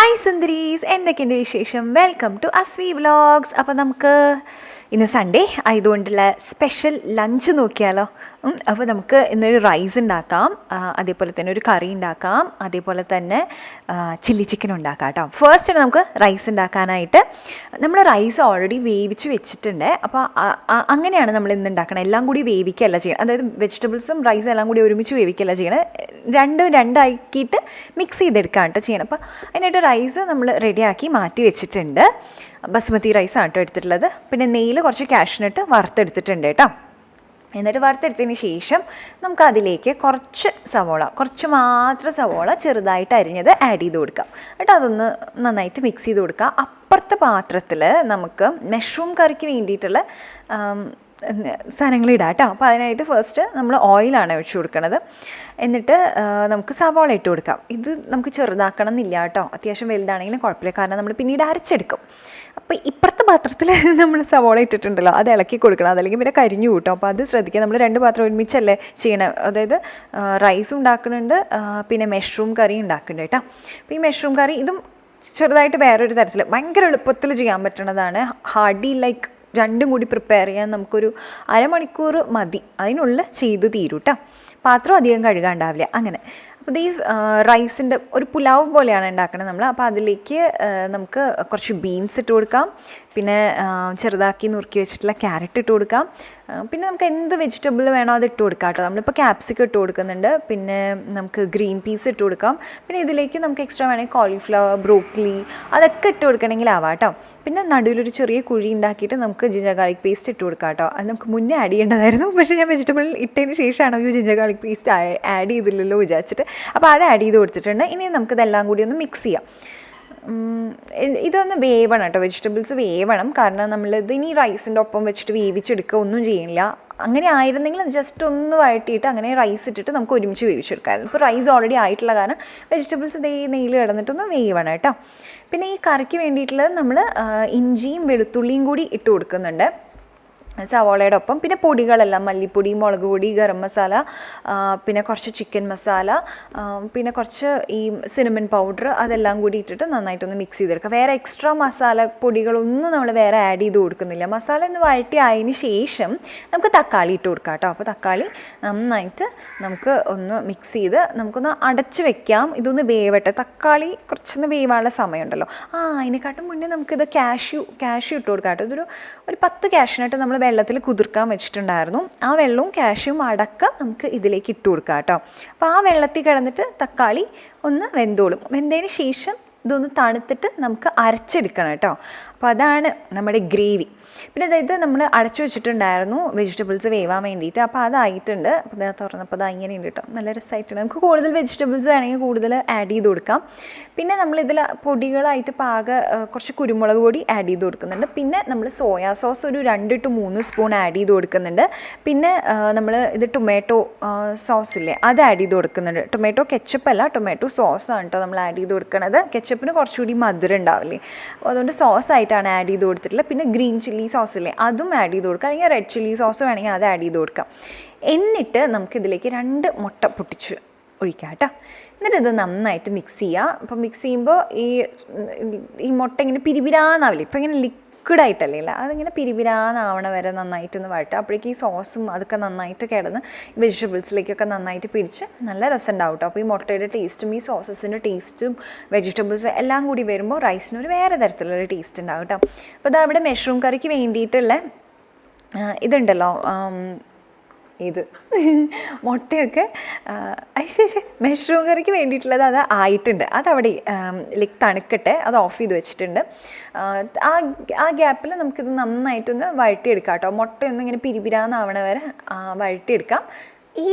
Hi സുന്ദരീസ്, എന്തൊക്കെയുണ്ട് വിശേഷം? Welcome to Aswi vlogs. അപ്പോൾ നമുക്ക് ഇന്ന് സൺഡേ ആയതുകൊണ്ടുള്ള സ്പെഷ്യൽ ലഞ്ച് നോക്കിയാലോ. അപ്പോൾ നമുക്ക് ഇന്നൊരു റൈസ് ഉണ്ടാക്കാം, അതേപോലെ തന്നെ ഒരു കറി ഉണ്ടാക്കാം, അതേപോലെ തന്നെ ചില്ലി ചിക്കൻ ഉണ്ടാക്കാം കേട്ടോ. ഫസ്റ്റ് നമുക്ക് റൈസ് ഉണ്ടാക്കാനായിട്ട് നമ്മൾ റൈസ് ഓൾറെഡി വേവിച്ച് വെച്ചിട്ടുണ്ട്. അപ്പോൾ അങ്ങനെയാണ് നമ്മൾ ഇന്ന് ഉണ്ടാക്കണം. എല്ലാം കൂടി വേവിക്കുകയല്ല ചെയ്യണം, അതായത് വെജിറ്റബിൾസും റൈസും എല്ലാം കൂടി ഒരുമിച്ച് വേവിക്കുകയല്ല ചെയ്യണം. രണ്ടാക്കിയിട്ട് മിക്സ് ചെയ്തെടുക്കാം കേട്ടോ ചെയ്യണം. അപ്പോൾ അതിനായിട്ട് റൈസ് നമ്മൾ റെഡിയാക്കി മാറ്റി വെച്ചിട്ടുണ്ട്. ബസ്മതി റൈസാണ് കേട്ടോ എടുത്തിട്ടുള്ളത്. പിന്നെ നെയ്യിൽ കുറച്ച് കാഷ്നട്ട് വറുത്തെടുത്തിട്ടുണ്ട് കേട്ടോ. എന്നിട്ട് വറുത്തെടുത്തതിന് ശേഷം നമുക്ക് അതിലേക്ക് കുറച്ച് മാത്രം സവോള ചെറുതായിട്ട് അരിഞ്ഞത് ആഡ് ചെയ്ത് കൊടുക്കാം. എന്നിട്ട് അതൊന്ന് നന്നായിട്ട് മിക്സ് ചെയ്ത് കൊടുക്കുക. അപ്പുറത്തെ പാത്രത്തിൽ നമുക്ക് മഷ്റൂം കറിക്ക് വേണ്ടിയിട്ടുള്ള സാധനങ്ങൾ ഇടാം കേട്ടോ. അപ്പോൾ അതിനായിട്ട് ഫസ്റ്റ് നമ്മൾ ഓയിലാണ് ഒഴിച്ച് കൊടുക്കുന്നത്. എന്നിട്ട് നമുക്ക് സവാള ഇട്ട് കൊടുക്കാം. ഇത് നമുക്ക് ചെറുതാക്കണം എന്നില്ല കേട്ടോ, അത്യാവശ്യം വലുതാണെങ്കിലും കുഴപ്പമില്ല, കാരണം നമ്മൾ പിന്നീട് അരച്ചെടുക്കും. അപ്പോൾ ഇപ്പുറത്തെ പാത്രത്തിൽ നമ്മൾ സവാള ഇട്ടിട്ടുണ്ടല്ലോ, അത് ഇളക്കി കൊടുക്കണം, അതല്ലെങ്കിൽ പിന്നെ കരിഞ്ഞു കൂട്ടും. അപ്പോൾ അത് ശ്രദ്ധിക്കുക. നമ്മൾ 2 പാത്രം ഒരുമിച്ചല്ലേ ചെയ്യണം, അതായത് റൈസും ഉണ്ടാക്കുന്നുണ്ട്, പിന്നെ മഷ്റൂം കറി ഉണ്ടാക്കുന്നുണ്ട് കേട്ടോ. അപ്പോൾ ഈ മഷ്റൂം കറി ഇതും ചെറുതായിട്ട് വേറൊരു തരത്തിൽ ഭയങ്കര എളുപ്പത്തിൽ ചെയ്യാൻ പറ്റുന്നതാണ്. ഹാർഡി ലൈക്ക് രണ്ടും കൂടി പ്രിപ്പയർ ചെയ്യാൻ നമുക്കൊരു അരമണിക്കൂർ മതി, അതിനുള്ളിൽ ചെയ്ത് തീരും കേട്ടോ. പാത്രം അധികം കഴുകാണ്ടാവില്ല അങ്ങനെ. അപ്പോൾ ഈ റൈസിൻ്റെ ഒരു പുലാവ് പോലെയാണ് ഉണ്ടാക്കുന്നത് നമ്മൾ. അപ്പോൾ അതിലേക്ക് നമുക്ക് കുറച്ച് ബീൻസ് ഇട്ട് കൊടുക്കാം, പിന്നെ ചെറുതാക്കി നുറുക്കി വെച്ചിട്ടുള്ള ക്യാരറ്റ് ഇട്ട് കൊടുക്കാം, പിന്നെ നമുക്ക് എന്ത് വെജിറ്റബിൾ വേണോ അത് ഇട്ട് കൊടുക്കാം കേട്ടോ. നമ്മളിപ്പോൾ ക്യാപ്സിക്കം ഇട്ട് കൊടുക്കുന്നുണ്ട്, പിന്നെ നമുക്ക് ഗ്രീൻ പീസ് ഇട്ട് കൊടുക്കാം, പിന്നെ ഇതിലേക്ക് നമുക്ക് എക്സ്ട്രാ വേണമെങ്കിൽ കോളിഫ്ലവർ, ബ്രോക്കലി അതൊക്കെ ഇട്ട് കൊടുക്കണമെങ്കിൽ ആവാം കേട്ടോ. പിന്നെ നടുവിലൊരു ചെറിയ കുഴി ഉണ്ടാക്കിയിട്ട് നമുക്ക് ജിഞ്ചർ ഗാർലിക് പേസ്റ്റ് ഇട്ട് കൊടുക്കാം കേട്ടോ. അത് നമുക്ക് മുന്നേ ആഡ് ചെയ്യേണ്ടതായിരുന്നു, പക്ഷേ ഞാൻ വെജിറ്റബിൾ ഇട്ടതിന് ശേഷമാണ് ഈ ജിഞ്ചർ ഗാർലിക് പേസ്റ്റ് ആഡ് ചെയ്തില്ലല്ലോ വിചാരിച്ചിട്ട്. അപ്പോൾ അത് ആഡ് ചെയ്ത് കൊടുത്തിട്ടുണ്ട്. ഇനി നമുക്കിതെല്ലാം കൂടി ഒന്ന് മിക്സ് ചെയ്യാം. ഇതൊന്ന് വേവണം കേട്ടോ, വെജിറ്റബിൾസ് വേവണം, കാരണം നമ്മളിത് ഇനി റൈസിൻ്റെ ഒപ്പം വെച്ചിട്ട് വേവിച്ചെടുക്കുക ഒന്നും ചെയ്യില്ല. അങ്ങനെ ആയിരുന്നെങ്കിൽ ജസ്റ്റ് ഒന്ന് വഴറ്റിയിട്ട് അങ്ങനെ റൈസ് ഇട്ടിട്ട് നമുക്ക് ഒരുമിച്ച് വേവിച്ചെടുക്കാമായിരുന്നു. ഇപ്പോൾ റൈസ് ഓൾറെഡി ആയിട്ടുള്ള കാരണം വെജിറ്റബിൾസ് ഇതേ നെയ്യിൽ കിടന്നിട്ടൊന്ന് വേവണം കേട്ടോ. പിന്നെ ഈ കറിക്ക് വേണ്ടിയിട്ടുള്ളത് നമ്മൾ ഇഞ്ചിയും വെളുത്തുള്ളിയും കൂടി ഇട്ട് കൊടുക്കുന്നുണ്ട് സവോളയുടെ ഒപ്പം. പിന്നെ പൊടികളെല്ലാം മല്ലിപ്പൊടി, മുളക് പൊടി, ഗരം മസാല, പിന്നെ കുറച്ച് ചിക്കൻ മസാല, പിന്നെ കുറച്ച് ഈ സിനമൺ പൗഡർ, അതെല്ലാം കൂടി ഇട്ടിട്ട് നന്നായിട്ടൊന്ന് മിക്സ് ചെയ്തെടുക്കുക. വേറെ എക്സ്ട്രാ മസാല പൊടികളൊന്നും നമ്മൾ വേറെ ആഡ് ചെയ്ത് കൊടുക്കുന്നില്ല. മസാല ഒന്ന് വഴറ്റി ആയതിന് ശേഷം നമുക്ക് തക്കാളി ഇട്ട് കൊടുക്കാം കേട്ടോ. അപ്പോൾ തക്കാളി നന്നായിട്ട് നമുക്ക് ഒന്ന് മിക്സ് ചെയ്ത് നമുക്കൊന്ന് അടച്ച് വെക്കാം. ഇതൊന്ന് വേവട്ടെ, തക്കാളി കുറച്ചൊന്ന് വേവാനുള്ള സമയമുണ്ടല്ലോ. അതിനെക്കാട്ടും മുന്നേ നമുക്കിത് കാഷ്യൂ ഇട്ട് കൊടുക്കാം കേട്ടോ. ഒരു 10 കാഷ്യൂനട്ട് നമ്മൾ വെള്ളത്തിൽ കുതിർക്കാൻ വെച്ചിട്ടുണ്ടായിരുന്നു. ആ വെള്ളവും കാഷ്യൂം അടക്കം നമുക്ക് ഇതിലേക്ക് ഇട്ട് കൊടുക്കാം കേട്ടോ. അപ്പോൾ ആ വെള്ളത്തിൽ കിടന്നിട്ട് തക്കാളി ഒന്ന് വെന്തോളും. വെന്തതിന് ശേഷം ഇതൊന്ന് തണുത്തിട്ട് നമുക്ക് അരച്ചെടുക്കണം കേട്ടോ. അപ്പോൾ അതാണ് നമ്മുടെ ഗ്രേവി. പിന്നെ അതായത് നമ്മൾ അടച്ചു വെച്ചിട്ടുണ്ടായിരുന്നു വെജിറ്റബിൾസ് വേവാൻ വേണ്ടിയിട്ട്. അപ്പോൾ അതായിട്ടുണ്ട്. അപ്പോൾ അത് തുറന്നപ്പോൾ അത് ഇങ്ങനെ ഉണ്ട് കേട്ടോ, നല്ല രസമായിട്ടുണ്ട്. നമുക്ക് കൂടുതൽ വെജിറ്റബിൾസ് വേണമെങ്കിൽ കൂടുതൽ ആഡ് ചെയ്ത് കൊടുക്കാം. പിന്നെ നമ്മളിതിൽ പൊടികളായിട്ട് കുറച്ച് കുരുമുളക് പൊടി ആഡ് ചെയ്ത് കൊടുക്കുന്നുണ്ട്. പിന്നെ നമ്മൾ സോയാ സോസ് ഒരു 2 to 3 സ്പൂൺ ആഡ് ചെയ്ത് കൊടുക്കുന്നുണ്ട്. പിന്നെ നമ്മൾ ഇത് ടൊമാറ്റോ സോസ് ഇല്ലേ, അത് ആഡ് ചെയ്ത് കൊടുക്കുന്നുണ്ട്. ടൊമാറ്റോ കെച്ചപ്പ് അല്ല, ടൊമാറ്റോ സോസാണ് കേട്ടോ നമ്മൾ ആഡ് ചെയ്ത് കൊടുക്കുന്നത്. കെച്ചപ്പിന് കുറച്ചുകൂടി മധുരം ഉണ്ടാവില്ലേ, അപ്പോൾ അതുകൊണ്ട് സോസായിട്ടാണ് ആഡ് ചെയ്ത് കൊടുത്തിട്ടുള്ളത്. പിന്നെ ഗ്രീൻ ചില്ലി സോസ് ഇല്ലേ, അതും ആഡ് ചെയ്ത് കൊടുക്കുക, അല്ലെങ്കിൽ റെഡ് ചില്ലി സോസ് വേണമെങ്കിൽ അത് ആഡ് ചെയ്ത് കൊടുക്കാം. എന്നിട്ട് നമുക്കിതിലേക്ക് 2 മുട്ട പൊട്ടിച്ച് ഒഴിക്കാം കേട്ടോ. എന്നിട്ട് ഇത് നന്നായിട്ട് മിക്സ് ചെയ്യുക. അപ്പോൾ മിക്സ് ചെയ്യുമ്പോൾ ഈ മുട്ട ഇങ്ങനെ പിരിപിരാന്നാവില്ലേ, ഇപ്പോൾ ഇങ്ങനെ ലിക്വിഡായിട്ടല്ലേ, അതിങ്ങനെ പിരിപിരാന്നാവണ വരെ നന്നായിട്ടൊന്ന് വഴട്ടുക. അപ്പോഴേക്ക് ഈ സോസും അതൊക്കെ നന്നായിട്ട് കിടന്ന് വെജിറ്റബിൾസിലേക്കൊക്കെ നന്നായിട്ട് പിടിച്ച് നല്ല രസം ഉണ്ടാവും കേട്ടോ. അപ്പോൾ ഈ മുട്ടയുടെ ടേസ്റ്റും ഈ സോസസിൻ്റെ ടേസ്റ്റും വെജിറ്റബിൾസും എല്ലാം കൂടി വരുമ്പോൾ റൈസിനൊരു വേറെ തരത്തിലുള്ളൊരു ടേസ്റ്റ് ഉണ്ടാവും കേട്ടോ. അപ്പോൾ അതവിടെ മഷ്റൂം കറിക്ക് വേണ്ടിയിട്ടുള്ള ഇതുണ്ടല്ലോ, ഇത് മുട്ടയൊക്കെ മഷ്റൂം കറിക്ക് വേണ്ടിയിട്ടുള്ളത് അത് ആയിട്ടുണ്ട്. അതവിടെ ലൈക്ക് തണുക്കട്ടെ, അത് ഓഫ് ചെയ്ത് വെച്ചിട്ടുണ്ട്. ആ ഗ്യാപ്പിൽ നമുക്കിത് നന്നായിട്ടൊന്ന് വഴറ്റിയെടുക്കാം കേട്ടോ. മുട്ടയൊന്നും ഇങ്ങനെ പിരിപിരാന്നാവണ വരെ വഴറ്റിയെടുക്കാം. ഈ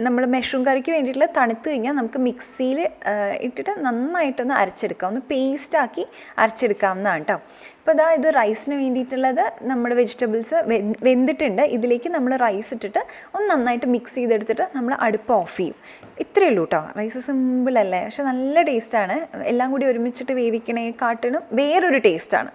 നമ്മൾ മഷ്റൂം കറിക്ക് വേണ്ടിയിട്ടുള്ള തണുത്ത് കഴിഞ്ഞാൽ നമുക്ക് മിക്സിയിൽ ഇട്ടിട്ട് നന്നായിട്ടൊന്ന് അരച്ചെടുക്കാം, ഒന്ന് പേസ്റ്റാക്കി അരച്ചെടുക്കാവുന്നതാണ് കേട്ടോ. അപ്പോൾ ഇത് റൈസിന് വേണ്ടിയിട്ടുള്ളത് നമ്മുടെ വെജിറ്റബിൾസ് വെന്തിട്ടുണ്ട്. ഇതിലേക്ക് നമ്മൾ റൈസ് ഇട്ടിട്ട് ഒന്ന് നന്നായിട്ട് മിക്സ് ചെയ്തെടുത്തിട്ട് നമ്മൾ അടുപ്പ് ഓഫ് ചെയ്യും. ഇത്രയേ ഉള്ളൂ കേട്ടോ. റൈസ് സിമ്പിളല്ലേ, പക്ഷെ നല്ല ടേസ്റ്റാണ്. എല്ലാം കൂടി ഒരുമിച്ചിട്ട് വേവിക്കണേക്കാട്ടിനും വേറൊരു ടേസ്റ്റാണ്.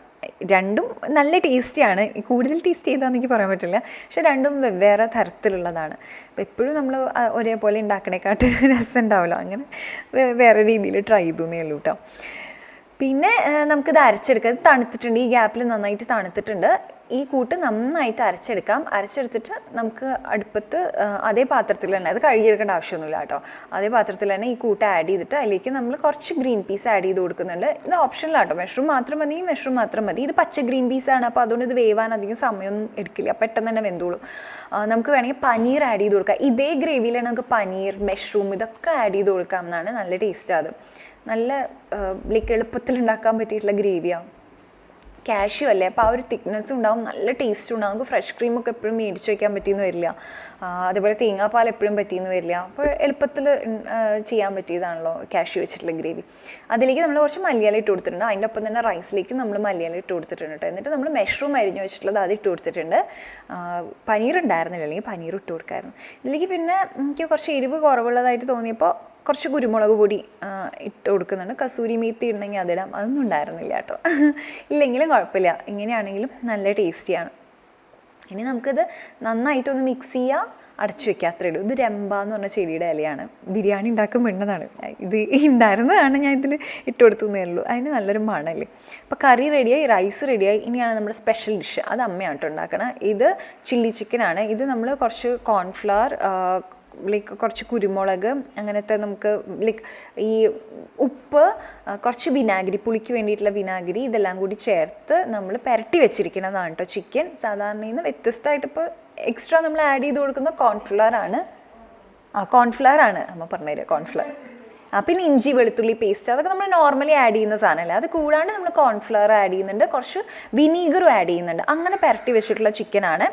രണ്ടും നല്ല ടേസ്റ്റിയാണ്. കൂടുതൽ ടേസ്റ്റ് ചെയ്താന്ന് എനിക്ക് പറയാൻ പറ്റില്ല, പക്ഷെ രണ്ടും വെവ്വേറെ തരത്തിലുള്ളതാണ്. അപ്പോൾ എപ്പോഴും നമ്മൾ ഒരേപോലെ ഉണ്ടാക്കണേക്കാട്ട് രസം ഉണ്ടാവുമല്ലോ, അങ്ങനെ വേറെ രീതിയിൽ ട്രൈ ചെയ്തു എന്നേ ഉള്ളൂ കേട്ടോ. പിന്നെ നമുക്കിത് അരച്ചെടുക്കാം. ഇത് തണുത്തിട്ടുണ്ട്, ഈ ഗ്യാപ്പിൽ നന്നായിട്ട് തണുത്തിട്ടുണ്ട്. ഈ കൂട്ട് നന്നായിട്ട് അരച്ചെടുക്കാം. അരച്ചെടുത്തിട്ട് നമുക്ക് അടുപ്പത്ത് അതേ പാത്രത്തിൽ തന്നെ, അത് കഴുകിയെടുക്കേണ്ട ആവശ്യമൊന്നുമില്ല കേട്ടോ, അതേ പാത്രത്തിൽ തന്നെ ഈ കൂട്ട് ആഡ് ചെയ്തിട്ട് അതിലേക്ക് നമ്മൾ കുറച്ച് ഗ്രീൻ പീസ് ആഡ് ചെയ്ത് കൊടുക്കുന്നുണ്ട്. ഇത് ഓപ്ഷനിലാട്ടോ, മഷ്റൂം മാത്രം മതി, മഷ്റൂം മാത്രം മതി. ഇത് പച്ച ഗ്രീൻ പീസാണ്, അപ്പോൾ അതുകൊണ്ട് ഇത് വേവാൻ അധികം സമയമൊന്നും എടുക്കില്ല, പെട്ടെന്ന് തന്നെ വെന്തോളും. നമുക്ക് വേണമെങ്കിൽ പനീർ ആഡ് ചെയ്ത് കൊടുക്കാം. ഇതേ ഗ്രേവിയിലാണ് നമുക്ക് പനീർ, മഷ്റൂം ഇതൊക്കെ ആഡ് ചെയ്ത് കൊടുക്കാം എന്നാണ്. നല്ല ടേസ്റ്റ് അത്, നല്ല എളുപ്പത്തിൽ ഉണ്ടാക്കാൻ പറ്റിയിട്ടുള്ള ഗ്രേവിയാണ്. കാഷ്യൂ അല്ലേ, അപ്പോൾ ആ ഒരു തിക്നെസ്സും ഉണ്ടാവും, നല്ല ടേസ്റ്റും ഉണ്ടാവും. നമുക്ക് ഫ്രഷ് ക്രീമൊക്കെ എപ്പോഴും മേടിച്ച് വയ്ക്കാൻ പറ്റിയെന്ന് വരില്ല, അതേപോലെ തേങ്ങാപ്പാൽ എപ്പോഴും പറ്റിയെന്ന് വരില്ല. അപ്പോൾ എളുപ്പത്തിൽ ചെയ്യാൻ പറ്റിയതാണല്ലോ കാഷ്യൂ വെച്ചിട്ടുള്ള ഗ്രേവി. അതിലേക്ക് നമ്മൾ കുറച്ച് മല്ലിയില ഇട്ട് കൊടുത്തിട്ടുണ്ട്. അതിൻ്റെ ഒപ്പം തന്നെ റൈസിലേക്ക് നമ്മൾ മല്ലിയില ഇട്ട് കൊടുത്തിട്ടുണ്ട് കേട്ടോ. എന്നിട്ട് നമ്മൾ മഷ്റൂം അരിഞ്ഞ് വെച്ചിട്ടുള്ളത് അത് ഇട്ട് കൊടുത്തിട്ടുണ്ട്. പനീർ ഉണ്ടായിരുന്നില്ല, അല്ലെങ്കിൽ പനീർ ഇട്ട് കൊടുക്കായിരുന്നു. ഇതിലേക്ക് പിന്നെ എനിക്ക് കുറച്ച് എരിവ് കുറവുള്ളതായിട്ട് തോന്നിയപ്പോൾ കുറച്ച് കുരുമുളക് പൊടി ഇട്ട് കൊടുക്കുന്നുണ്ട്. കസൂരി മേത്തി ഉണ്ടെങ്കിൽ അതിടാം, അതൊന്നും ഉണ്ടായിരുന്നില്ല കേട്ടോ. ഇല്ലെങ്കിലും കുഴപ്പമില്ല, ഇങ്ങനെയാണെങ്കിലും നല്ല ടേസ്റ്റിയാണ്. ഇനി നമുക്കിത് നന്നായിട്ടൊന്ന് മിക്സ് ചെയ്യുക, അടച്ചു വയ്ക്കുക, അത്രേ ഉള്ളൂ. ഇത് രമ്പ എന്ന് പറഞ്ഞ ചെടിയുടെ ഇലയാണ്, ബിരിയാണി ഉണ്ടാക്കാൻ വേണ്ടതാണ്. ഇത് ഉണ്ടായിരുന്നതാണ്, ഞാൻ ഇതിൽ ഇട്ട് കൊടുത്തുന്നേ ഉള്ളൂ. അതിന് നല്ലൊരു മണല്ലേ. അപ്പോൾ കറി റെഡിയായി, റൈസ് റെഡിയായി. ഇനിയാണ് നമ്മുടെ സ്പെഷ്യൽ ഡിഷ്, അത് അമ്മയാണ് കേട്ടോ ഉണ്ടാക്കണം. ഇത് ചില്ലി ചിക്കനാണ്. ഇത് നമ്മൾ കുറച്ച് കോൺഫ്ലവർ, കുറച്ച് കുരുമുളക്, അങ്ങനത്തെ നമുക്ക് ഈ ഉപ്പ്, കുറച്ച് വിനാഗിരി, പുളിക്ക് വേണ്ടിയിട്ടുള്ള വിനാഗിരി, ഇതെല്ലാം കൂടി ചേർത്ത് നമ്മൾ പുരട്ടി വെച്ചിരിക്കുന്നതാണ് കേട്ടോ ചിക്കൻ. സാധാരണയിൽ നിന്ന് വ്യത്യസ്തമായിട്ട് ഇപ്പോൾ എക്സ്ട്രാ നമ്മൾ ആഡ് ചെയ്ത് കൊടുക്കുന്ന കോൺഫ്ലവർ ആണ്. അമ്മ പറഞ്ഞുതരാം, കോൺഫ്ലവർ. പിന്നെ ഇഞ്ചി വെളുത്തുള്ളി പേസ്റ്റ്, അതൊക്കെ നമ്മൾ നോർമലി ആഡ് ചെയ്യുന്ന സാധനമല്ലേ. അത് കൂടാണ്ട് നമ്മൾ കോൺഫ്ലവർ ആഡ് ചെയ്യുന്നുണ്ട്, കുറച്ച് വിനീഗറും ആഡ് ചെയ്യുന്നുണ്ട്. അങ്ങനെ പുരട്ടി വെച്ചിട്ടുള്ള ചിക്കനാണ്.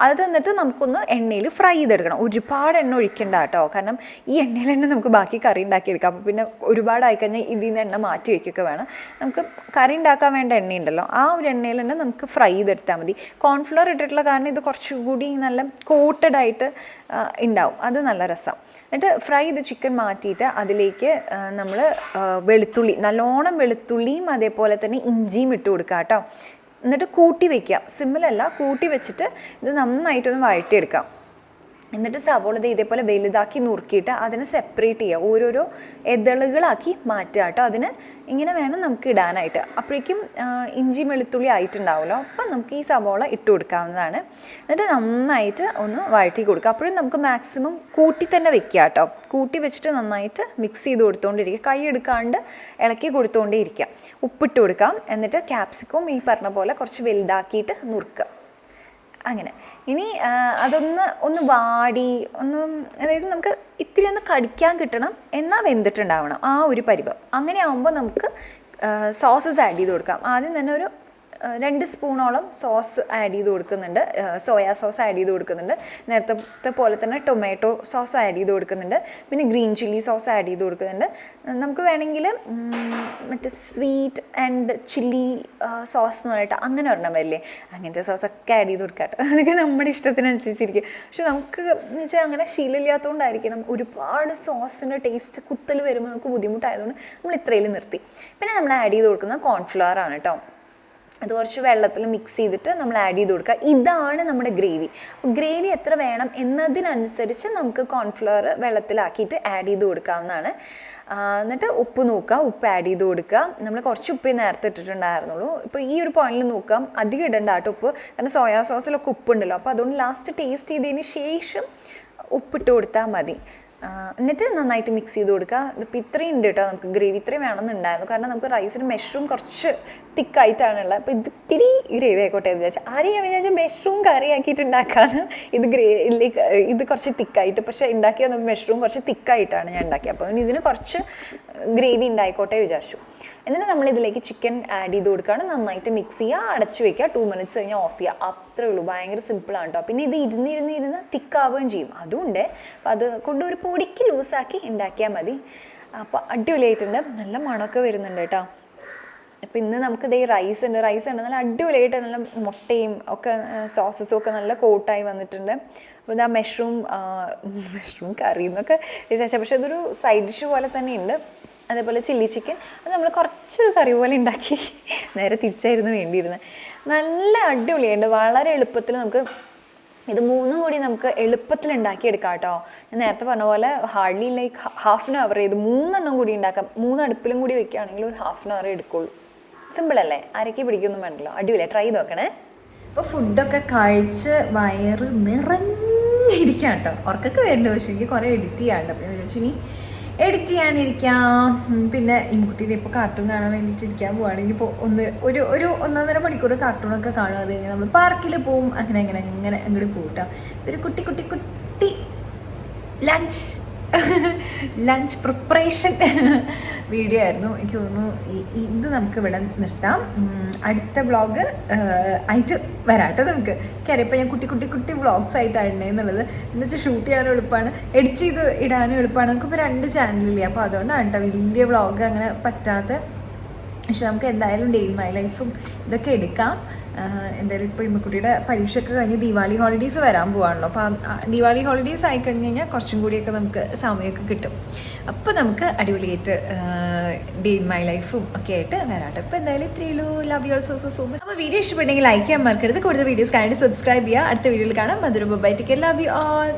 അത് എന്നിട്ട് നമുക്കൊന്ന് എണ്ണയിൽ ഫ്രൈ ചെയ്തെടുക്കണം. ഒരുപാട് എണ്ണ ഒഴിക്കണ്ട കേട്ടോ, കാരണം ഈ എണ്ണയിൽ തന്നെ നമുക്ക് ബാക്കി കറി ഉണ്ടാക്കിയെടുക്കാം. അപ്പോൾ പിന്നെ ഒരുപാടായിക്കഴിഞ്ഞാൽ ഇതിൽ നിന്ന് എണ്ണ മാറ്റി വയ്ക്കുകയൊക്കെ വേണം. നമുക്ക് കറി ഉണ്ടാക്കാൻ വേണ്ട എണ്ണയുണ്ടല്ലോ, ആ ഒരു എണ്ണയിൽ തന്നെ നമുക്ക് ഫ്രൈ ചെയ്തെടുത്താൽ മതി. കോൺഫ്ലവർ ഇട്ടിട്ടുള്ള കാരണം ഇത് കുറച്ചുകൂടി നല്ല കോട്ടഡ് ആയിട്ട് ഉണ്ടാവും, അത് നല്ല രസം. എന്നിട്ട് ഫ്രൈ ചെയ്ത് ചിക്കൻ മാറ്റിയിട്ട് അതിലേക്ക് നമ്മൾ വെളുത്തുള്ളി, നല്ലോണം വെളുത്തുള്ളിയും അതേപോലെ തന്നെ ഇഞ്ചിയും ഇട്ട് കൊടുക്കുക കേട്ടോ. എന്നിട്ട് കൂട്ടി വയ്ക്കുക, സിമ്മിലല്ല, കൂട്ടി വെച്ചിട്ട് ഇത് നന്നായിട്ടൊന്ന് വഴറ്റിയെടുക്കാം. എന്നിട്ട് സവോള ഇതേപോലെ വലുതാക്കി നുറുക്കിയിട്ട് അതിനെ സെപ്പറേറ്റ് ചെയ്യുക, ഓരോരോ എതളുകളാക്കി മാറ്റുക കേട്ടോ. അതിന് ഇങ്ങനെ വേണം നമുക്ക് ഇടാനായിട്ട്. അപ്പോഴേക്കും ഇഞ്ചി വെളുത്തുള്ളി ആയിട്ടുണ്ടാവുമല്ലോ, അപ്പം നമുക്ക് ഈ സവോള ഇട്ട് കൊടുക്കാവുന്നതാണ്. എന്നിട്ട് നന്നായിട്ട് ഒന്ന് വഴറ്റി കൊടുക്കുക. അപ്പോഴും നമുക്ക് മാക്സിമം കൂട്ടി തന്നെ വെക്കുക കേട്ടോ. കൂട്ടി വെച്ചിട്ട് നന്നായിട്ട് മിക്സ് ചെയ്ത് കൊടുത്തുകൊണ്ടിരിക്കുക, കൈ എടുക്കാണ്ട് ഇളക്കി കൊടുത്തുകൊണ്ടേ ഇരിക്കുക. ഉപ്പിട്ട് കൊടുക്കാം. എന്നിട്ട് ക്യാപ്സിക്കം ഈ പറഞ്ഞ പോലെ കുറച്ച് വലുതാക്കിയിട്ട് നുറുക്കുക. അങ്ങനെ ഇനി ഒന്ന് വാടി അതായത് നമുക്ക് ഇത്തിരി ഒന്ന് കടിക്കാൻ കിട്ടണം, എന്നാൽ വെന്തിട്ടുണ്ടാവണം, ആ ഒരു പരുവം. അങ്ങനെ ആകുമ്പോൾ നമുക്ക് സോസസ് ആഡ് ചെയ്ത് കൊടുക്കാം. ആദ്യം തന്നെ ഒരു 2 സ്പൂണോളം സോസ് ആഡ് ചെയ്ത് കൊടുക്കുന്നുണ്ട്, സോയാ സോസ് ആഡ് ചെയ്ത് കൊടുക്കുന്നുണ്ട്. നേരത്തെ പോലെ തന്നെ ടൊമാറ്റോ സോസ് ആഡ് ചെയ്ത് കൊടുക്കുന്നുണ്ട്. പിന്നെ ഗ്രീൻ ചില്ലി സോസ് ആഡ് ചെയ്ത് കൊടുക്കുന്നുണ്ട്. നമുക്ക് വേണമെങ്കിൽ മറ്റേ സ്വീറ്റ് ആൻഡ് ചില്ലി സോസ് എന്ന് പറഞ്ഞിട്ട് അങ്ങനെ ഒരെണ്ണം വരില്ലേ, അങ്ങനത്തെ സോസൊക്കെ ആഡ് ചെയ്ത് കൊടുക്കാം കേട്ടോ. അതൊക്കെ നമ്മുടെ ഇഷ്ടത്തിനനുസരിച്ചിരിക്കും. പക്ഷെ നമുക്ക് എന്ന് വെച്ചാൽ അങ്ങനെ ശീലമില്ലാത്തതുകൊണ്ടായിരിക്കണം ഒരുപാട് സോസിൻ്റെ ടേസ്റ്റ് കുത്തൽ വരുമ്പോൾ നമുക്ക് ബുദ്ധിമുട്ടായതുകൊണ്ട് നമ്മൾ ഇത്രയിൽ നിർത്തി. പിന്നെ നമ്മൾ ആഡ് ചെയ്ത് കൊടുക്കുന്നത് കോൺഫ്ലവർ ആണ് കേട്ടോ. അത് കുറച്ച് വെള്ളത്തിൽ മിക്സ് ചെയ്തിട്ട് നമ്മൾ ആഡ് ചെയ്ത് കൊടുക്കുക. ഇതാണ് നമ്മുടെ ഗ്രേവി. ഗ്രേവി എത്ര വേണം എന്നതിനനുസരിച്ച് നമുക്ക് കോൺഫ്ലവർ വെള്ളത്തിലാക്കിയിട്ട് ആഡ് ചെയ്ത് കൊടുക്കാവുന്നതാണ്. എന്നിട്ട് ഉപ്പ് നോക്കുക, ഉപ്പ് ആഡ് ചെയ്ത് കൊടുക്കുക. നമ്മൾ കുറച്ച് ഉപ്പ് നേരത്തെ ഇട്ടിട്ടുണ്ടായിരുന്നുള്ളൂ, ഇപ്പോൾ ഈ ഒരു പോയിന്റിൽ നോക്കാം, അധികം ഇടണ്ട കേട്ടോ ഉപ്പ്, കാരണം സോയാ സോസിലൊക്കെ ഉപ്പുണ്ടല്ലോ. അപ്പോൾ അതുകൊണ്ട് ലാസ്റ്റ് ടേസ്റ്റ് ചെയ്തതിന് ശേഷം ഉപ്പിട്ട് കൊടുത്താൽ മതി. എന്നിട്ട് നന്നായിട്ട് മിക്സ് ചെയ്ത് കൊടുക്കുക. ഇതിപ്പോൾ ഇത്രയും ഉണ്ട് കേട്ടോ, നമുക്ക് ഗ്രേവി ഇത്രയും വേണമെന്നുണ്ടായിരുന്നു, കാരണം നമുക്ക് റൈസിന് മഷ്റൂം കുറച്ച് തിക്കായിട്ടാണുള്ളത്. അപ്പോൾ ഇത് ഇത്തിരി ഗ്രേവി ആയിക്കോട്ടെ എന്ന് വിചാരിച്ചാൽ, ആരെയും ഞാൻ വിചാരിച്ചാൽ മഷ്റൂം കറി ആക്കിയിട്ട് ഉണ്ടാക്കാണ്. ഇത് കുറച്ച് തിക്കായിട്ട്, പക്ഷേ ഉണ്ടാക്കിയത് മഷ്റൂം കുറച്ച് തിക്കായിട്ടാണ് ഞാൻ ഉണ്ടാക്കിയത്. അപ്പോൾ ഇതിന് കുറച്ച് ഗ്രേവി ഉണ്ടായിക്കോട്ടെ വിചാരിച്ചു. എന്നിട്ട് നമ്മൾ ഇതിലേക്ക് ചിക്കൻ ആഡ് ചെയ്ത് കൊടുക്കുകയാണ്. നന്നായിട്ട് മിക്സ് ചെയ്യുക, അടച്ചു വയ്ക്കുക, 2 മിനിറ്റ്സ് കഴിഞ്ഞാൽ ഓഫ് ചെയ്യുക. അത്രേ ഉള്ളൂ, ഭയങ്കര സിമ്പിളാണ് കേട്ടോ. പിന്നെ ഇത് ഇരുന്ന് തിക്കാവുകയും ചെയ്യും, അതുകൊണ്ട് അപ്പോൾ അത് കൊണ്ട് ഒരു പൊടിക്ക് ലൂസാക്കി ഉണ്ടാക്കിയാൽ മതി. അപ്പോൾ അടിപൊളിയായിട്ടുണ്ട്, നല്ല മണമൊക്കെ വരുന്നുണ്ട് കേട്ടോ. അപ്പോൾ ഇന്ന് നമുക്ക് ഇതേ റൈസ് ഉണ്ട് നല്ല അടിപൊളിയായിട്ട് നല്ല മുട്ടയും ഒക്കെ സോസസും ഒക്കെ നല്ല കോട്ടായി വന്നിട്ടുണ്ട്. അപ്പോൾ ഇതാ മഷ്റൂം കറി എന്നൊക്കെ വിചാരിച്ചാൽ, പക്ഷെ അതൊരു സൈഡ് ഡിഷ് പോലെ തന്നെ ഉണ്ട്. അതേപോലെ ചില്ലി ചിക്കൻ, അത് നമ്മൾ കുറച്ചൊരു കറി പോലെ ഉണ്ടാക്കി, നേരെ തിരിച്ചായിരുന്നു വേണ്ടിയിരുന്നത്. നല്ല അടിപൊളിയായിട്ട് വളരെ എളുപ്പത്തിൽ നമുക്ക് ഇത് മൂന്നും കൂടി നമുക്ക് എളുപ്പത്തിൽ ഉണ്ടാക്കിയെടുക്കാം കേട്ടോ. ഞാൻ നേരത്തെ പറഞ്ഞ പോലെ hardly like half an hour ചെയ്ത് 3 എണ്ണം കൂടി ഉണ്ടാക്കാം. 3 അടുപ്പിലും കൂടി വെക്കുകയാണെങ്കിൽ ഒരു ഹാഫ് ആൻ അവർ എടുക്കുള്ളൂ. സിമ്പിൾ അല്ലേ? ആരൊക്കെ പിടിക്കൊന്നും വേണ്ടല്ലോ. അടിപൊളിയാണ്, ട്രൈ ചെയ്ത് നോക്കണേ. അപ്പോൾ ഫുഡൊക്കെ കഴിച്ച് വയറ് നിറഞ്ഞിരിക്കാം കേട്ടോ. ഉറക്കൊക്കെ വരുന്നുണ്ട്, പക്ഷേ എനിക്ക് കുറേ എഡിറ്റ് ചെയ്യാറുണ്ട്. അപ്പോൾ ഞാൻ വിചാരിച്ചു ഇനി എഡിറ്റ് ചെയ്യാനിരിക്കാം. പിന്നെ ഇൻകുട്ടി ഇപ്പോൾ കാർട്ടൂൺ കാണാൻ വേണ്ടിയിട്ടിരിക്കാൻ പോവുകയാണ്. ഇനിയിപ്പോൾ ഒരു 1.5 മണിക്കൂർ കാർട്ടൂണൊക്കെ കാണുക. അത് കഴിഞ്ഞാൽ നമ്മൾ പാർക്കിൽ പോവും. അങ്ങനെ അങ്ങോട്ട് പോകും കേട്ടോ. ഒരു കുട്ടി ലഞ്ച് പ്രിപ്പറേഷൻ വീഡിയോ ആയിരുന്നു. എനിക്ക് തോന്നുന്നു ഇത് നമുക്ക് ഇവിടെ നിർത്താം. അടുത്ത വ്ളോഗ് ആയിട്ട് വരാട്ടോ നമുക്ക്. കയറിയപ്പോൾ ഞാൻ കുട്ടി വ്ളോഗ്സ് ആയിട്ടാണ് എന്നുള്ളത്. എന്നുവെച്ചാൽ ഷൂട്ട് ചെയ്യാനും എളുപ്പമാണ്, എഡിറ്റ് ചെയ്ത് ഇടാനും എളുപ്പമാണ്. നമുക്കിപ്പോൾ 2 ചാനലില്ലേ, അപ്പോൾ അതുകൊണ്ടാണ് കേട്ടോ വലിയ വ്ളോഗ് അങ്ങനെ പറ്റാത്ത. പക്ഷെ നമുക്ക് എന്തായാലും ഡേ ഇൻ മൈ ലൈഫും ഇതൊക്കെ എടുക്കാം. എന്തായാലും ഇപ്പോൾ ഇമ്മക്കുട്ടിയുടെ പരീക്ഷയൊക്കെ കഴിഞ്ഞ് ദീപാവലി ഹോളിഡേയ്സ് വരാൻ പോവാണല്ലോ. അപ്പോൾ ദീപാവലി ഹോളിഡേയ്സ് ആയിക്കഴിഞ്ഞ് കഴിഞ്ഞാൽ കുറച്ചും കൂടിയൊക്കെ നമുക്ക് സമയമൊക്കെ കിട്ടും. അപ്പോൾ നമുക്ക് അടിപൊളിയായിട്ട് ഡേ ഇൻ മൈ ലൈഫും ഒക്കെ ആയിട്ട് വരാട്ടോ. അപ്പോൾ എന്തായാലും ഇത്രയേ ഉള്ളൂ. Love you also so much. അപ്പോൾ വീഡിയോ ഇഷ്ടപ്പെട്ടെങ്കിൽ ലൈക്ക് ചെയ്യാൻ മറക്കരുത്. കൂടുതൽ വീഡിയോസ് കാണാനായിട്ട് സബ്സ്ക്രൈബ് ചെയ്യുക. അടുത്ത വീഡിയോയിൽ കാണാം. Madhura bye. Take care. Love you all.